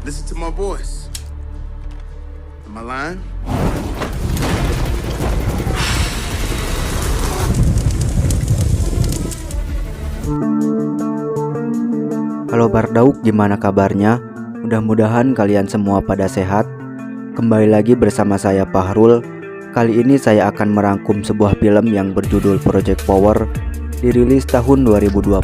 Listen to my voice. Am I lying? Halo Bardauk, gimana kabarnya? Mudah-mudahan kalian semua pada sehat. Kembali lagi bersama saya Fahrul. Kali ini saya akan merangkum sebuah film yang berjudul Project Power, dirilis tahun 2020,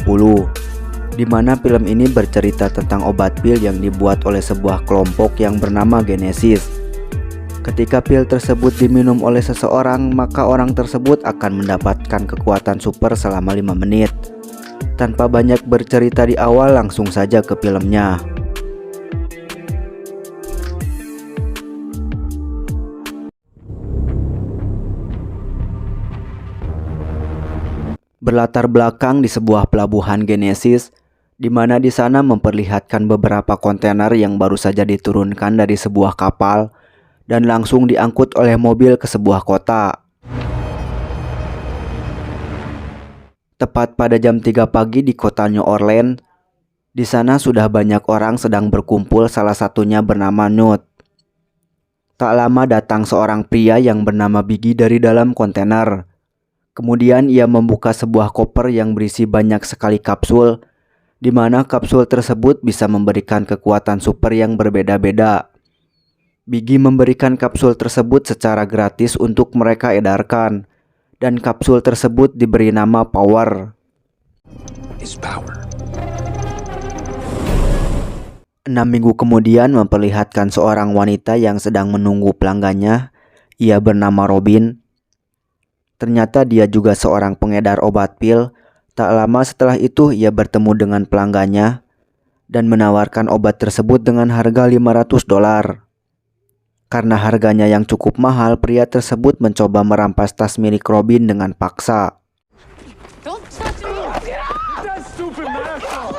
di mana film ini bercerita tentang obat pil yang dibuat oleh sebuah kelompok yang bernama Genesis. Ketika pil tersebut diminum oleh seseorang, maka orang tersebut akan mendapatkan kekuatan super selama 5 menit. Tanpa banyak bercerita di awal, langsung saja ke filmnya. Berlatar belakang di sebuah pelabuhan Genesis, di mana di sana memperlihatkan beberapa kontainer yang baru saja diturunkan dari sebuah kapal dan langsung diangkut oleh mobil ke sebuah kota. Tepat pada jam 3 pagi di kota New Orleans, di sana sudah banyak orang sedang berkumpul, salah satunya bernama Nut. Tak lama datang seorang pria yang bernama Biggie dari dalam kontainer. Kemudian ia membuka sebuah koper yang berisi banyak sekali kapsul, di mana kapsul tersebut bisa memberikan kekuatan super yang berbeda-beda. Biggie memberikan kapsul tersebut secara gratis untuk mereka edarkan, dan kapsul tersebut diberi nama Power. 6 minggu kemudian memperlihatkan seorang wanita yang sedang menunggu pelanggannya. Ia bernama Robin. Ternyata dia juga seorang pengedar obat pil. Tak lama setelah itu ia bertemu dengan pelanggannya dan menawarkan obat tersebut dengan harga $500. Karena harganya yang cukup mahal, pria tersebut mencoba merampas tas milik Robin dengan paksa. Don't touch me! That stupid asshole!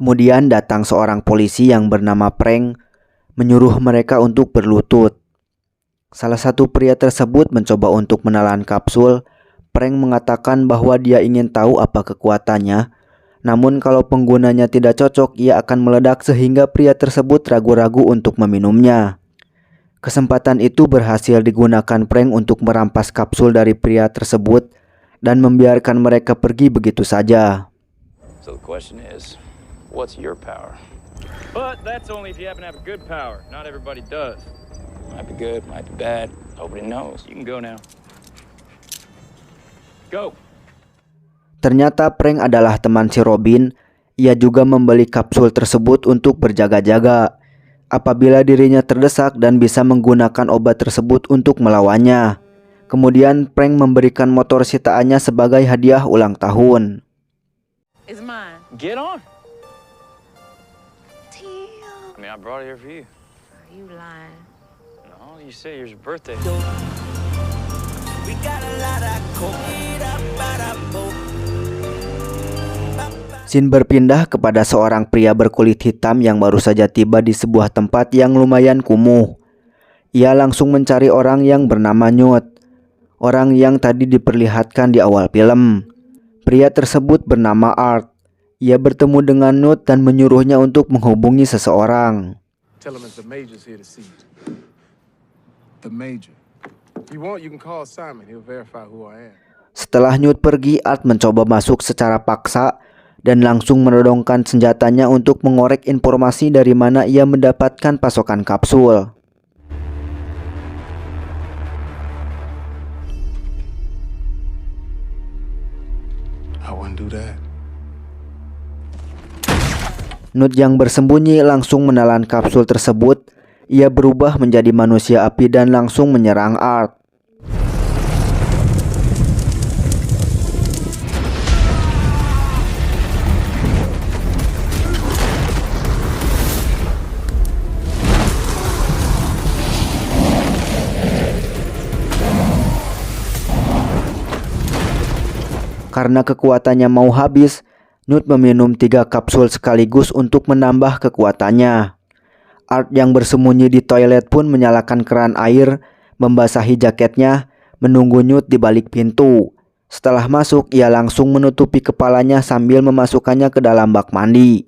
Kemudian datang seorang polisi yang bernama Frank, menyuruh mereka untuk berlutut. Salah satu pria tersebut mencoba untuk menelan kapsul. Frank mengatakan bahwa dia ingin tahu apa kekuatannya, namun kalau penggunanya tidak cocok, ia akan meledak sehingga pria tersebut ragu-ragu untuk meminumnya. Kesempatan itu berhasil digunakan Frank untuk merampas kapsul dari pria tersebut dan membiarkan mereka pergi begitu saja. So the question is, what's your power? But that's only if you happen to have a good power. Not everybody does. Might be good, might be bad. Nobody knows. You can go now. Go. Ternyata Frank adalah teman si Robin. Ia juga membeli kapsul tersebut untuk berjaga-jaga apabila dirinya terdesak dan bisa menggunakan obat tersebut untuk melawannya. Kemudian Frank memberikan motor sitaannya sebagai hadiah ulang tahun. It's mine. Get on. Teal. I mean, I brought it here for you. Are you lying? No, you say it's your birthday. Scene berpindah kepada seorang pria berkulit hitam yang baru saja tiba di sebuah tempat yang lumayan kumuh. Ia langsung mencari orang yang bernama Newt, orang yang tadi diperlihatkan di awal film. Pria tersebut bernama Art. Ia bertemu dengan Newt dan menyuruhnya untuk menghubungi seseorang. Tell him it's the major's here to see you. The major. If you want, you can call Simon. He'll verify who I am. Setelah Newt pergi, Art mencoba masuk secara paksa dan langsung menodongkan senjatanya untuk mengorek informasi dari mana ia mendapatkan pasokan kapsul. I wouldn't do that. Newt yang bersembunyi langsung menelan kapsul tersebut. Ia berubah menjadi manusia api dan langsung menyerang Art. Karena kekuatannya mau habis, Newt meminum 3 kapsul sekaligus untuk menambah kekuatannya. Art yang bersembunyi di toilet pun menyalakan keran air, membasahi jaketnya, menunggu Newt di balik pintu. Setelah masuk, ia langsung menutupi kepalanya sambil memasukkannya ke dalam bak mandi.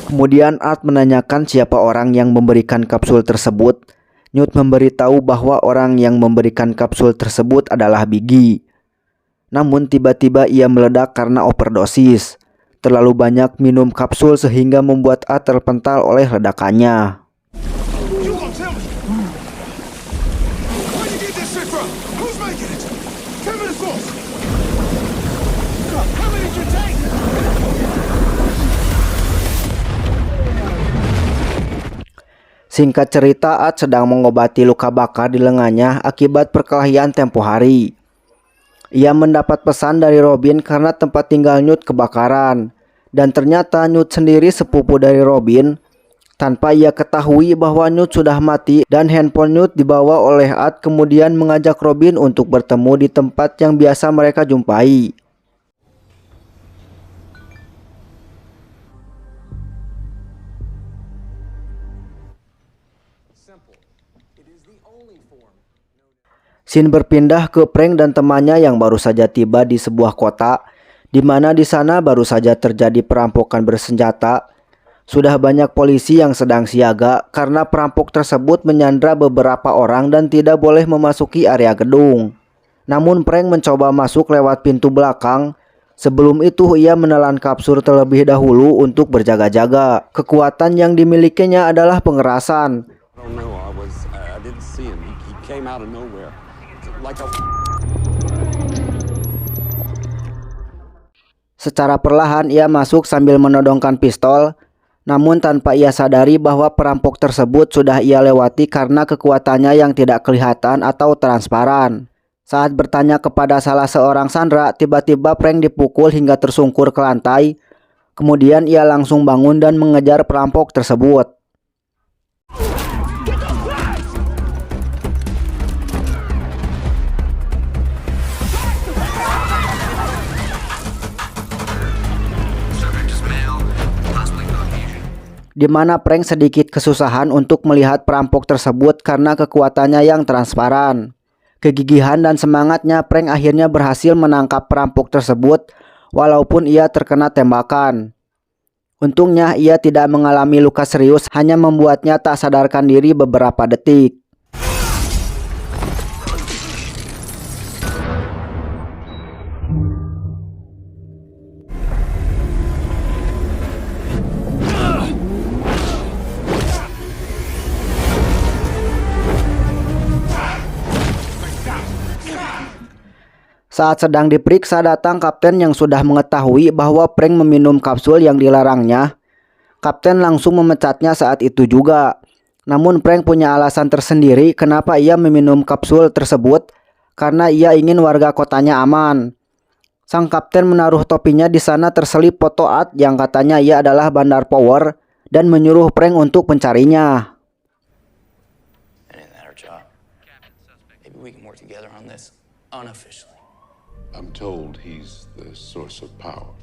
Kemudian Art menanyakan siapa orang yang memberikan kapsul tersebut. Newt memberitahu bahwa orang yang memberikan kapsul tersebut adalah Biggie. Namun tiba-tiba ia meledak karena overdosis. Terlalu banyak minum kapsul sehingga membuat Art terpental oleh ledakannya. Singkat cerita, Art sedang mengobati luka bakar di lengannya akibat perkelahian tempo hari. Ia mendapat pesan dari Robin karena tempat tinggal Newt kebakaran. Dan ternyata Newt sendiri sepupu dari Robin. Tanpa ia ketahui bahwa Newt sudah mati dan handphone Newt dibawa oleh Art, kemudian mengajak Robin untuk bertemu di tempat yang biasa mereka jumpai. Scene berpindah ke Frank dan temannya yang baru saja tiba di sebuah kota, di mana di sana baru saja terjadi perampokan bersenjata. Sudah banyak polisi yang sedang siaga karena perampok tersebut menyandra beberapa orang dan tidak boleh memasuki area gedung. Namun Frank mencoba masuk lewat pintu belakang. Sebelum itu ia menelan kapsul terlebih dahulu untuk berjaga-jaga. Kekuatan yang dimilikinya adalah pengerasan. Secara perlahan ia masuk sambil menodongkan pistol. Namun tanpa ia sadari bahwa perampok tersebut sudah ia lewati karena kekuatannya yang tidak kelihatan atau transparan. Saat bertanya kepada salah seorang sandera, tiba-tiba Frank dipukul hingga tersungkur ke lantai. Kemudian ia langsung bangun dan mengejar perampok tersebut. Di mana Frank sedikit kesusahan untuk melihat perampok tersebut karena kekuatannya yang transparan. Kegigihan dan semangatnya, Frank akhirnya berhasil menangkap perampok tersebut walaupun ia terkena tembakan. Untungnya ia tidak mengalami luka serius, hanya membuatnya tak sadarkan diri beberapa detik. Saat sedang diperiksa, datang kapten yang sudah mengetahui bahwa Frank meminum kapsul yang dilarangnya. Kapten langsung memecatnya saat itu juga. Namun Frank punya alasan tersendiri kenapa ia meminum kapsul tersebut, karena ia ingin warga kotanya aman. Sang kapten menaruh topinya, di sana terselip foto Art yang katanya ia adalah Bandar Power dan menyuruh Frank untuk mencarinya. I'm told he's the source of power.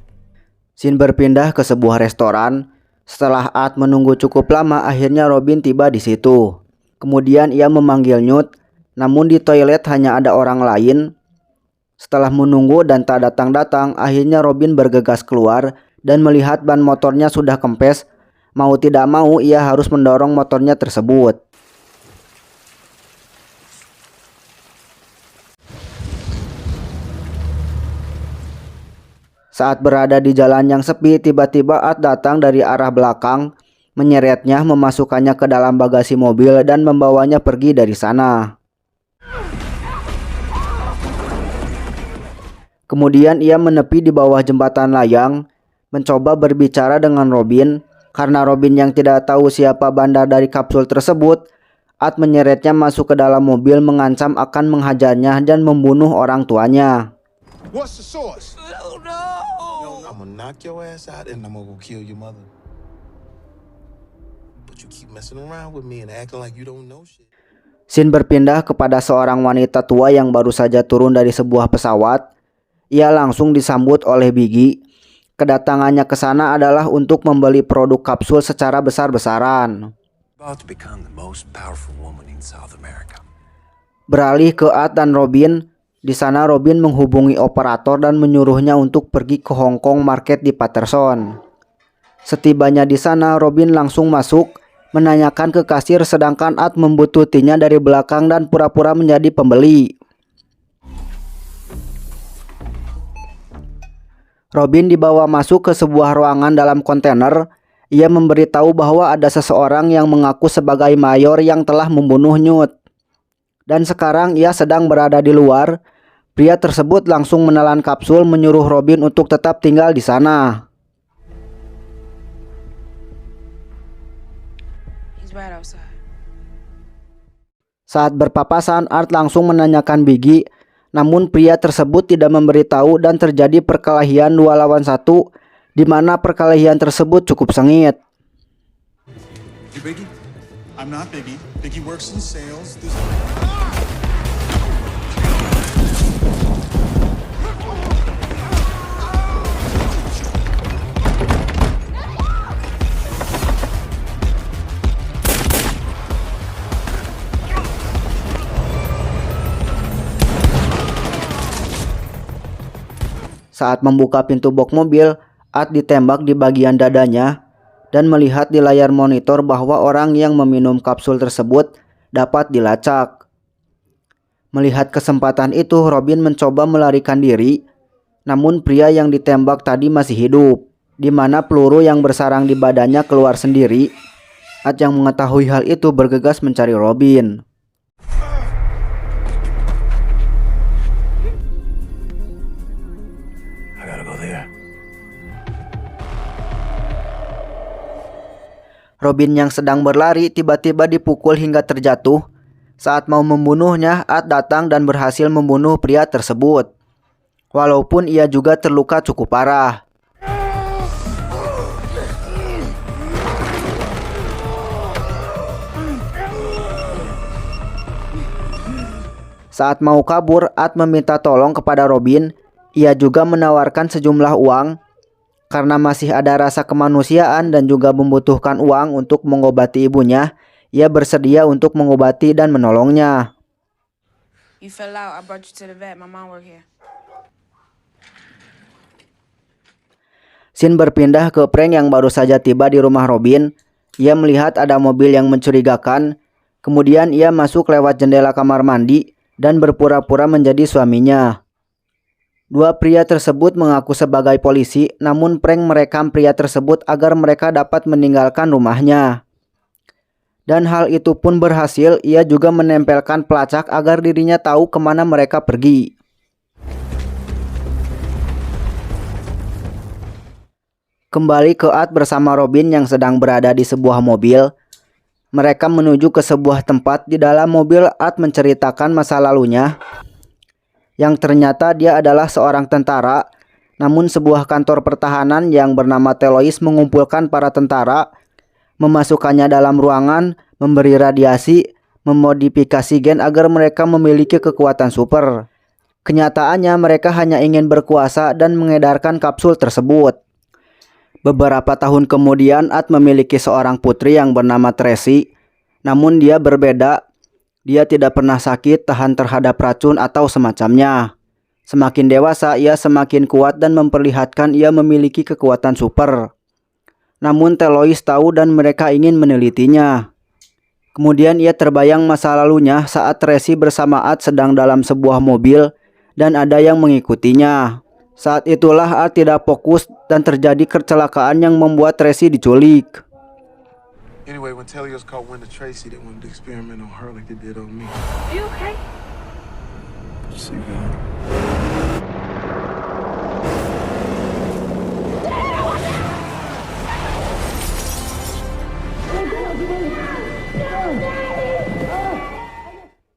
Scene berpindah ke sebuah restoran. Setelah Art menunggu cukup lama, akhirnya Robin tiba di situ. Kemudian ia memanggil Newt, namun di toilet hanya ada orang lain. Setelah menunggu dan tak datang-datang, akhirnya Robin bergegas keluar dan melihat ban motornya sudah kempes. Mau tidak mau ia harus mendorong motornya tersebut. Saat berada di jalan yang sepi, tiba-tiba Art datang dari arah belakang, menyeretnya, memasukkannya ke dalam bagasi mobil dan membawanya pergi dari sana. Kemudian ia menepi di bawah jembatan layang, mencoba berbicara dengan Robin. Karena Robin yang tidak tahu siapa bandar dari kapsul tersebut, Art menyeretnya masuk ke dalam mobil, mengancam akan menghajarnya dan membunuh orang tuanya. What's the source? Oh, no! I'm gonna knock your ass out and I'm gonna go kill your mother. But you keep messing around with me and acting like you don't know shit. Scene berpindah kepada seorang wanita tua yang baru saja turun dari sebuah pesawat. Ia langsung disambut oleh Biggie. Kedatangannya ke sana adalah untuk membeli produk kapsul secara besar-besaran. About to become the most powerful woman in South America. Beralih ke Ad dan Robin. Di sana Robin menghubungi operator dan menyuruhnya untuk pergi ke Hong Kong Market di Patterson. Setibanya di sana, Robin langsung masuk, menanyakan ke kasir sedangkan Ad membututinya dari belakang dan pura-pura menjadi pembeli. Robin dibawa masuk ke sebuah ruangan dalam kontainer. Ia memberitahu bahwa ada seseorang yang mengaku sebagai mayor yang telah membunuh Newt. Dan sekarang ia sedang berada di luar. Pria tersebut langsung menelan kapsul menyuruh Robin untuk tetap tinggal di sana. He's right outside. Saat berpapasan, Art langsung menanyakan Biggie. Namun pria tersebut tidak memberitahu dan terjadi perkelahian 2 lawan 1, di mana perkelahian tersebut cukup sengit. You Biggie? I'm not Biggie. Biggie works in sales. Saat membuka pintu box mobil, Ad ditembak di bagian dadanya dan melihat di layar monitor bahwa orang yang meminum kapsul tersebut dapat dilacak. Melihat kesempatan itu, Robin mencoba melarikan diri, namun pria yang ditembak tadi masih hidup, di mana peluru yang bersarang di badannya keluar sendiri. Ad yang mengetahui hal itu bergegas mencari Robin. I gotta go there. Robin yang sedang berlari tiba-tiba dipukul hingga terjatuh. Saat mau membunuhnya, Ad datang dan berhasil membunuh pria tersebut. Walaupun ia juga terluka cukup parah. Saat mau kabur, Ad meminta tolong kepada Robin. Ia juga menawarkan sejumlah uang. Karena masih ada rasa kemanusiaan dan juga membutuhkan uang untuk mengobati ibunya, ia bersedia untuk mengobati dan menolongnya. You fell out. I brought you to the vet. My mom work here. Scene berpindah ke Frank yang baru saja tiba di rumah Robin. Ia melihat ada mobil yang mencurigakan. Kemudian ia masuk lewat jendela kamar mandi dan berpura-pura menjadi suaminya. Dua pria tersebut mengaku sebagai polisi, namun Frank merekam pria tersebut agar mereka dapat meninggalkan rumahnya. Dan hal itu pun berhasil, ia juga menempelkan pelacak agar dirinya tahu kemana mereka pergi. Kembali ke Ad bersama Robin yang sedang berada di sebuah mobil. Mereka menuju ke sebuah tempat. Di dalam mobil, Ad menceritakan masa lalunya, yang ternyata dia adalah seorang tentara. Namun sebuah kantor pertahanan yang bernama Telois mengumpulkan para tentara, memasukkannya dalam ruangan, memberi radiasi, memodifikasi gen agar mereka memiliki kekuatan super. Kenyataannya mereka hanya ingin berkuasa dan mengedarkan kapsul tersebut. Beberapa tahun kemudian, Ad memiliki seorang putri yang bernama Tracy. Namun dia berbeda. Dia tidak pernah sakit, tahan terhadap racun atau semacamnya. Semakin dewasa, ia semakin kuat dan memperlihatkan ia memiliki kekuatan super. Namun Telois tahu dan mereka ingin menelitinya. Kemudian ia terbayang masa lalunya saat Tracy bersama Ad sedang dalam sebuah mobil dan ada yang mengikutinya. Saat itulah Ad tidak fokus dan terjadi kecelakaan yang membuat Tracy diculik. Anyway, when Telios caught wind of Tracy, they wanted to experiment on her like they did on me. You okay? See that?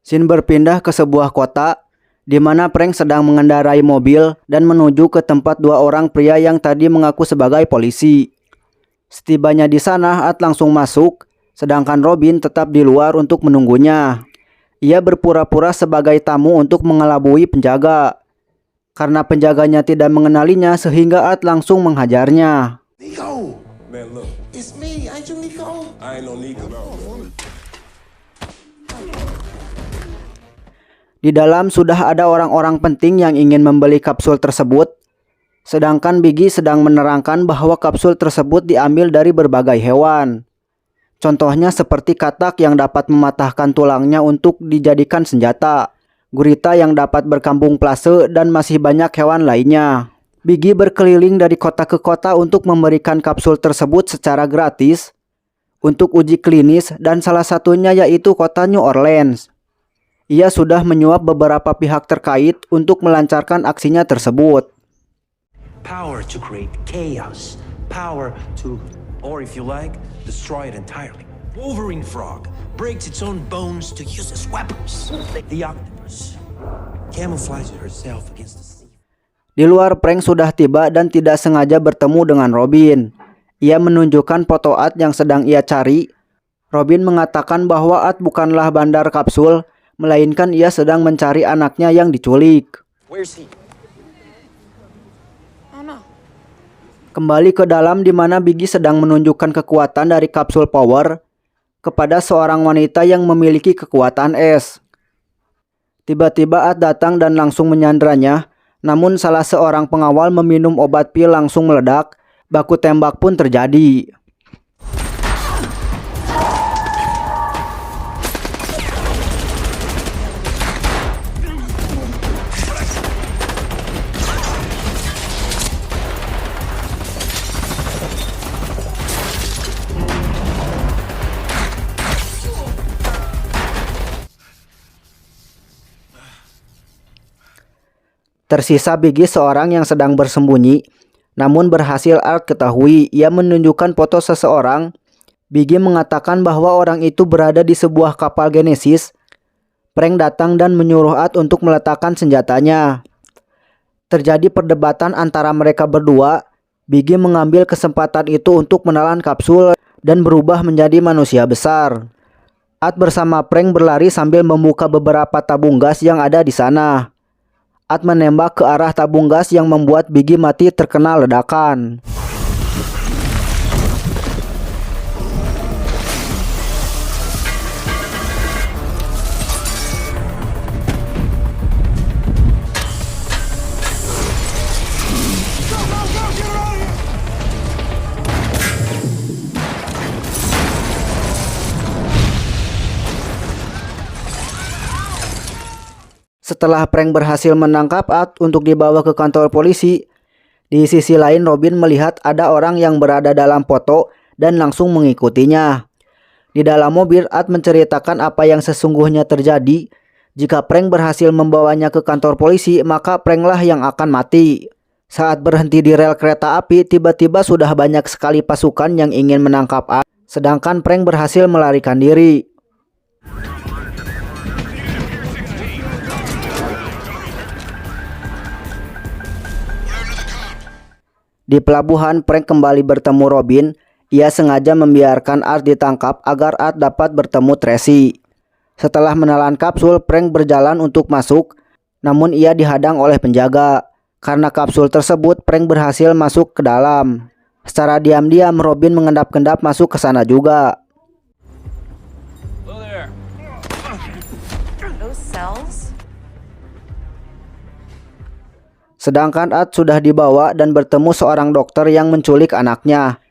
Scene berpindah ke sebuah kota, di mana Frank sedang mengendarai mobil dan menuju ke tempat dua orang pria yang tadi mengaku sebagai polisi. Setibanya di sana, Ad langsung masuk, sedangkan Robin tetap di luar untuk menunggunya. Ia berpura-pura sebagai tamu untuk mengelabui penjaga. Karena penjaganya tidak mengenalinya, sehingga Ad langsung menghajarnya. Niko, Man, look. It's me. Ain't you Nico? I ain't no Nico. Di dalam sudah ada orang-orang penting yang ingin membeli kapsul tersebut, sedangkan Biggie sedang menerangkan bahwa kapsul tersebut diambil dari berbagai hewan. Contohnya seperti katak yang dapat mematahkan tulangnya untuk dijadikan senjata, gurita yang dapat berkamuflase, dan masih banyak hewan lainnya. Biggie berkeliling dari kota ke kota untuk memberikan kapsul tersebut secara gratis untuk uji klinis, dan salah satunya yaitu kota New Orleans. Ia sudah menyuap beberapa pihak terkait untuk melancarkan aksinya tersebut. Power to create chaos. Power to, or if you like, destroy it entirely. Wolverine Frog breaks its own bones to use as weapons. The octopus camouflages herself against the sea. Di luar, Frank sudah tiba dan tidak sengaja bertemu dengan Robin. Ia menunjukkan foto Ad yang sedang ia cari. Robin mengatakan bahwa Ad bukanlah bandar kapsul, melainkan ia sedang mencari anaknya yang diculik. Where's he? Oh no. Kembali ke dalam di mana Biggie sedang menunjukkan kekuatan dari kapsul power kepada seorang wanita yang memiliki kekuatan es. Tiba-tiba Ad datang dan langsung menyandranya. Namun salah seorang pengawal meminum obat pil langsung meledak, baku tembak pun terjadi. Tersisa Biggie seorang yang sedang bersembunyi, namun berhasil Art ketahui. Ia menunjukkan foto seseorang. Biggie mengatakan bahwa orang itu berada di sebuah kapal Genesis. Frank datang dan menyuruh Art untuk meletakkan senjatanya. Terjadi perdebatan antara mereka berdua. Biggie mengambil kesempatan itu untuk menelan kapsul dan berubah menjadi manusia besar. Art bersama Frank berlari sambil membuka beberapa tabung gas yang ada di sana. Ad menembak ke arah tabung gas yang membuat Biggie mati terkena ledakan. Setelah Frank berhasil menangkap Ad untuk dibawa ke kantor polisi, di sisi lain Robin melihat ada orang yang berada dalam foto dan langsung mengikutinya. Di dalam mobil, Ad menceritakan apa yang sesungguhnya terjadi. Jika Frank berhasil membawanya ke kantor polisi, maka Franklah yang akan mati. Saat berhenti di rel kereta api, tiba-tiba sudah banyak sekali pasukan yang ingin menangkap Ad, sedangkan Frank berhasil melarikan diri. Di pelabuhan, Frank kembali bertemu Robin. Ia sengaja membiarkan Art ditangkap agar Art dapat bertemu Tracy. Setelah menelan kapsul, Frank berjalan untuk masuk, namun ia dihadang oleh penjaga. Karena kapsul tersebut, Frank berhasil masuk ke dalam. Secara diam-diam, Robin mengendap-endap masuk ke sana juga. Hello there. Those cells? Sedangkan Ad sudah dibawa dan bertemu seorang dokter yang menculik anaknya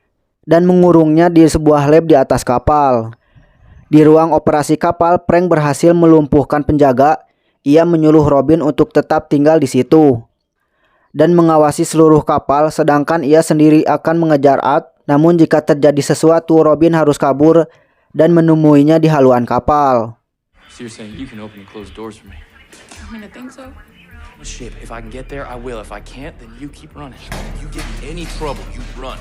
dan mengurungnya di sebuah lab di atas kapal. Di ruang operasi kapal, Frank berhasil melumpuhkan penjaga. Ia menyuruh Robin untuk tetap tinggal di situ dan mengawasi seluruh kapal, sedangkan ia sendiri akan mengejar Ad. Namun jika terjadi sesuatu, Robin harus kabur dan menemuinya di haluan kapal. So you're saying you can open and close doors for me? I mean, I think so. Shit, if I can get there, I will. If I can't, then you keep running. If you get in any trouble, you run.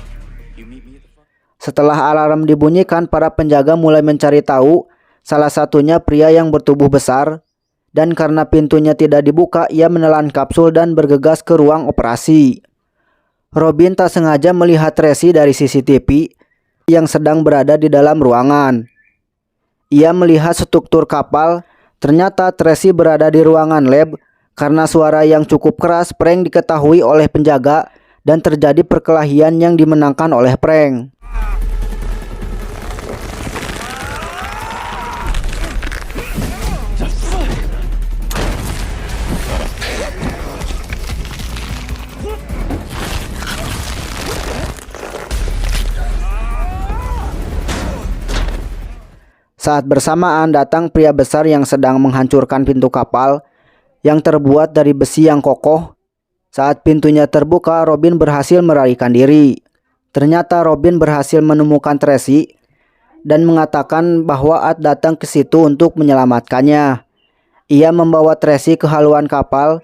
You meet me at the front. Setelah alarm dibunyikan, para penjaga mulai mencari tahu. Salah satunya pria yang bertubuh besar. Dan karena pintunya tidak dibuka, ia menelan kapsul dan bergegas ke ruang operasi. Robin tak sengaja melihat Tracy dari CCTV yang sedang berada di dalam ruangan. Ia melihat struktur kapal. Ternyata Tracy berada di ruangan lab. Karena suara yang cukup keras, Frank diketahui oleh penjaga dan terjadi perkelahian yang dimenangkan oleh Frank. Saat bersamaan datang pria besar yang sedang menghancurkan pintu kapal yang terbuat dari besi yang kokoh. Saat pintunya terbuka, Robin berhasil melarikan diri. Ternyata Robin berhasil menemukan Tracy dan mengatakan bahwa Ad datang ke situ untuk menyelamatkannya. Ia membawa Tracy ke haluan kapal,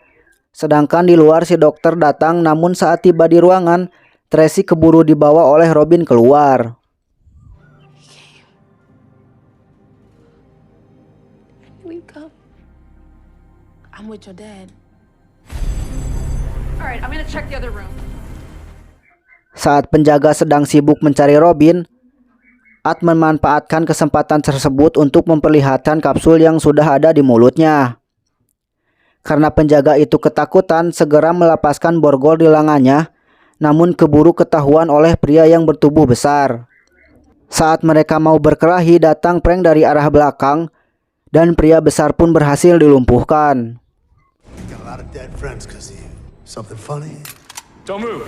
sedangkan di luar si dokter datang, namun saat tiba di ruangan, Tracy keburu dibawa oleh Robin keluar. I'm with your dad. All right, I'm gonna check the other room. Saat penjaga sedang sibuk mencari Robin, Ad memanfaatkan kesempatan tersebut untuk memperlihatkan kapsul yang sudah ada di mulutnya. Karena penjaga itu ketakutan, segera melepaskan borgol di lengannya, namun keburu ketahuan oleh pria yang bertubuh besar. Saat mereka mau berkelahi, datang prank dari arah belakang, dan pria besar pun berhasil dilumpuhkan. Don't move.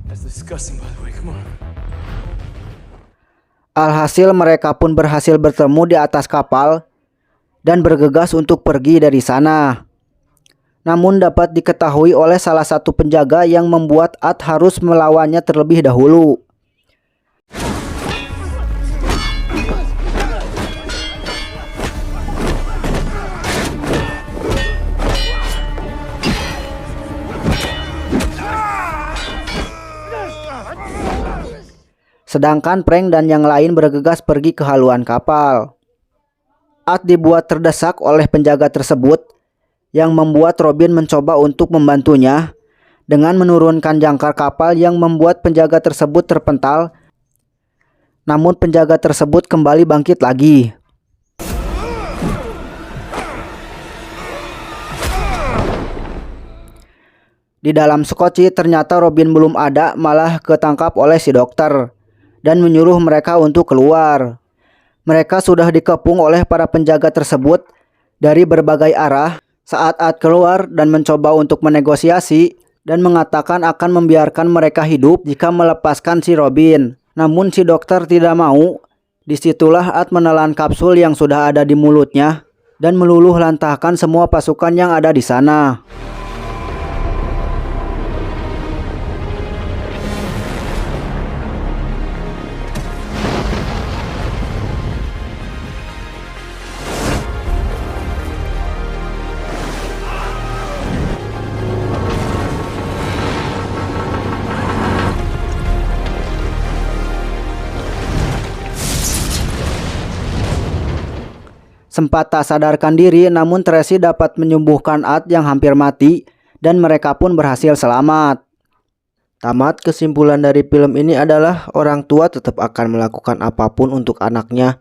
That's disgusting, by the way. Come on. Alhasil mereka pun berhasil bertemu di atas kapal dan bergegas untuk pergi dari sana. Namun dapat diketahui oleh salah satu penjaga yang membuat Ad harus melawannya terlebih dahulu. Sedangkan Frank dan yang lain bergegas pergi ke haluan kapal. Ad dibuat terdesak oleh penjaga tersebut yang membuat Robin mencoba untuk membantunya dengan menurunkan jangkar kapal yang membuat penjaga tersebut terpental. Namun penjaga tersebut kembali bangkit lagi. Di dalam skoci ternyata Robin belum ada, malah ketangkap oleh si dokter dan menyuruh mereka untuk keluar. Mereka sudah dikepung oleh para penjaga tersebut dari berbagai arah. Saat Ad keluar dan mencoba untuk menegosiasi dan mengatakan akan membiarkan mereka hidup jika melepaskan si Robin. Namun si dokter tidak mau. Disitulah Ad menelan kapsul yang sudah ada di mulutnya dan meluluh lantahkan semua pasukan yang ada di sana. Sempat tak sadarkan diri, namun Tracy dapat menyembuhkan Ad yang hampir mati dan mereka pun berhasil selamat. Tamat, kesimpulan dari film ini adalah orang tua tetap akan melakukan apapun untuk anaknya